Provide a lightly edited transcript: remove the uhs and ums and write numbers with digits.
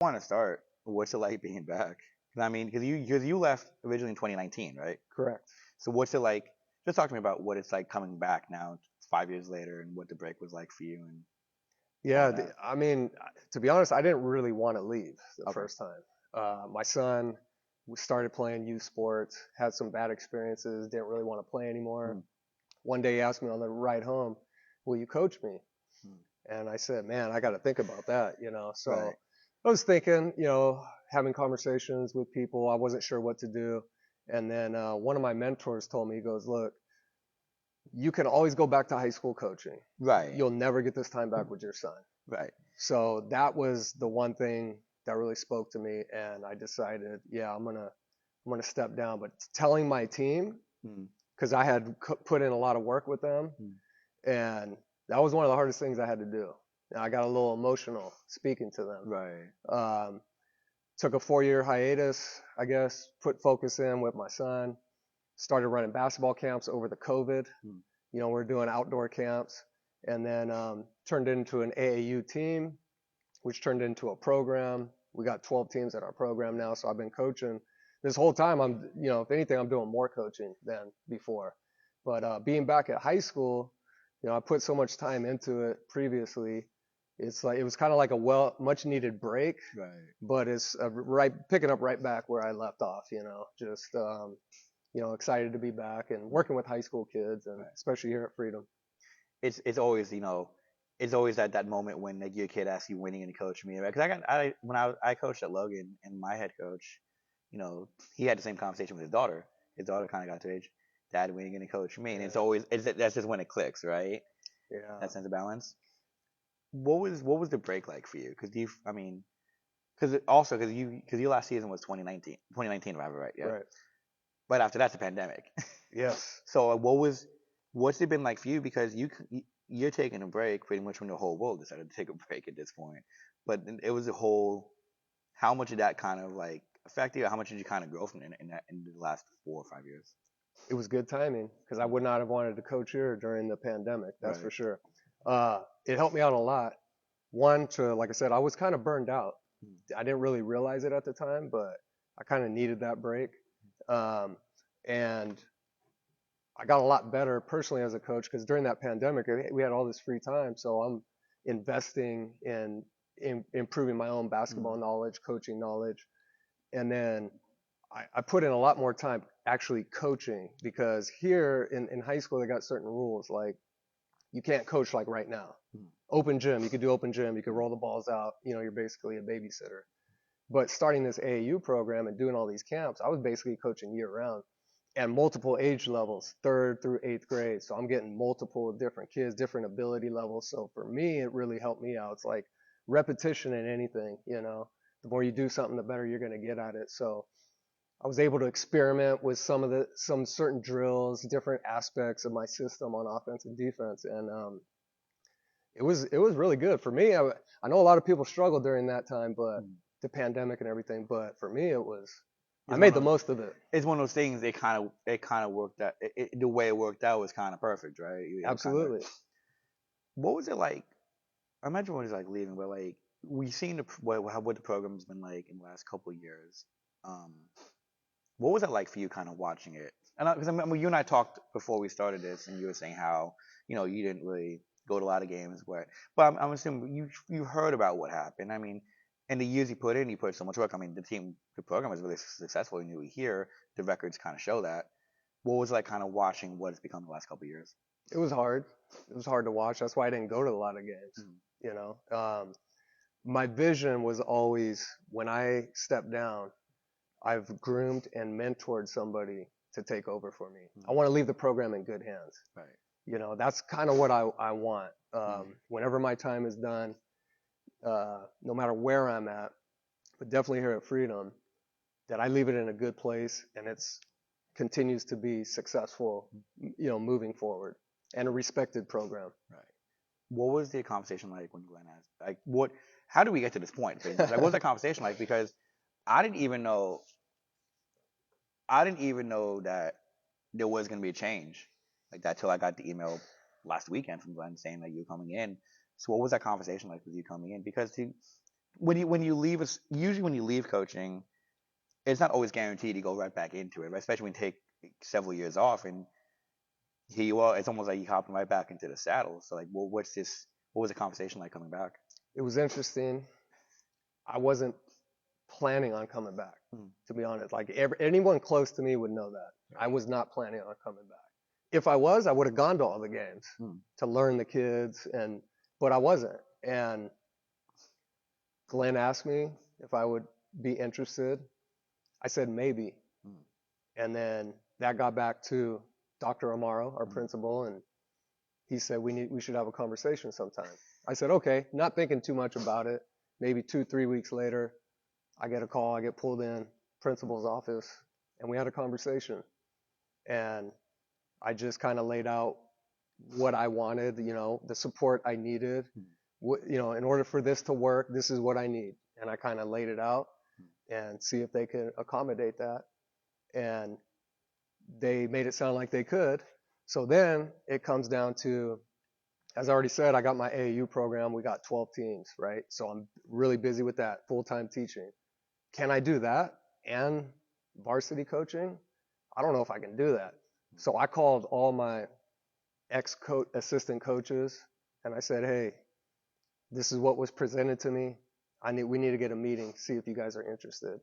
want to start. What's it like being back? 'Cause I mean, because you left originally in 2019, right? Correct. So what's it like? Just talk to me about what it's like coming back now, 5 years later, and what the break was like for you and all Yeah, that. I mean, to be honest, I didn't really want to leave the Okay. first time. My son started playing youth sports, had some bad experiences, didn't really want to play anymore. Mm, One day he asked me on the ride home, "Will you coach me?" mm. And I said, "Man, I got to think about that." Right. So I was thinking, having conversations with people. I wasn't sure what to do. And then one of my mentors told me, he goes, "Look, you can always go back to high school coaching. Right. You'll never get this time back with your son." Right. So that was the one thing that really spoke to me, and I decided, yeah, I'm gonna step down. But telling my team, Mm, because I had put in a lot of work with them, mm. and that was one of the hardest things I had to do. And I got a little emotional speaking to them. Right. Um, Took a 4-year hiatus, I guess, put focus in with my son, started running basketball camps over the COVID. Mm, We're doing outdoor camps, and then turned into an AAU team, which turned into a program. We got 12 teams at our program now, so I've been coaching this whole time. If anything, I'm doing more coaching than before. But being back at high school, I put so much time into it previously. It's like it was kind of like a much needed break, right. but it's right picking up right back where I left off. Just excited to be back and working with high school kids, and Right. especially here at Freedom. It's always it's always at that moment when like your kid asks you winning and coach me, right? Because I when I coached at Logan, and my head coach, he had the same conversation with his daughter. His daughter kind of got to age, dad winning and coach me, and Yeah, that's just when it clicks, right? yeah, That sense of balance. What was the break like for you? Because I mean, because your last season was 2019 rather, right? Yeah. right. But after that's the pandemic. Yes. So what's it been like for you? Because you're taking a break pretty much when the whole world decided to take a break at this point. But it was a whole. How much did that kind of like affect you? How much did you kind of grow from in the last 4 or 5 years? It was good timing because I would not have wanted to coach here during the pandemic. That's for Right. sure. It helped me out a lot. One, like I said, I was kind of burned out. Mm, I didn't really realize it at the time, but I kind of needed that break. Um, and I got a lot better personally as a coach because during that pandemic, we had all this free time. So I'm investing in improving my own mm, basketball knowledge, coaching knowledge. And then I put in a lot more time actually coaching because here in high school they got certain rules like you can't coach like right now. mm, Open gym, you could do open gym, you could mm. roll the balls out. You're basically a babysitter. But starting this AAU program and doing all these camps, I was basically coaching year round and multiple age levels, third through eighth grade. So I'm getting multiple different kids, different ability levels. So for me, it really helped me out. It's like repetition in anything. The more you do something, the better you're going to get at it. So I was able to experiment with some certain drills, different aspects of my system on offense and defense, and it was really good for me. I know a lot of people struggled during that time, but Mm. the pandemic and everything. But for me, I It's made one the of most of it. it's one of those things. It kind of worked out. The way it worked out was kind of perfect, right? You were able to kind of. Absolutely. What was it like? I imagine what it's like leaving, but like we've seen what the program's been like in the last couple of years. Um, what was it like for you, kind of watching it? And because I mean, you and I talked before we started this, and you were saying how you didn't really go to a lot of games, but I'm assuming you heard about what happened. I mean, in the years you put in, you put so much work. I mean, the program was really successful, and you were here. The records kind of show that. What was it like, kind of watching what it's become the last couple of years? It was hard. It was hard to watch. That's why I didn't go to a lot of games. Mm, My vision was always when I stepped down, I've groomed and mentored somebody to take over for me. I mm, want to leave the program in good hands. right. That's kind of what I want. Mm, Whenever my time is done, no matter where I'm at, but definitely here at Freedom, that I leave it in a good place and it's continues to be successful, moving forward and a respected program. right. What was the conversation like when Glenn asked, like, what? How do we get to this point? Pretty much, like, what was that conversation like? Because I didn't even know, I didn't even know that there was gonna be a change like that till I got the email last weekend from Glenn saying that you're coming in. So what was that conversation like with you coming in? Because when you leave us, usually when you leave coaching, it's not always guaranteed you go right back into it, right? Especially when you take several years off, and here you are. It's almost like you hopping right back into the saddle. So like, well, what's this? What was the conversation like coming back? It was interesting. I wasn't planning on coming back, Hmm. to be honest. Like anyone close to me would know that. I was not planning on coming back. If I was, I would have gone to all the games Hmm. to learn the kids, but I wasn't. And Glenn asked me if I would be interested. I said maybe. Hmm. And then that got back to Dr. Amaro, our Hmm. principal, and he said we should have a conversation sometime. I said okay, not thinking too much about it. Maybe 2, 3 weeks later, I get a call, I get pulled in principal's office, and we had a conversation. And I just kind of laid out what I wanted, the support I needed. In order for this to work, this is what I need. And I kind of laid it out and see if they could accommodate that. And they made it sound like they could. So then it comes down to, as I already said, I got my AAU program. We got 12 teams, right? So I'm really busy with that, full-time teaching. Can I do that and varsity coaching? I don't know if I can do that. So I called all my assistant coaches and I said, hey, this is what was presented to me. We need to get a meeting, see if you guys are interested.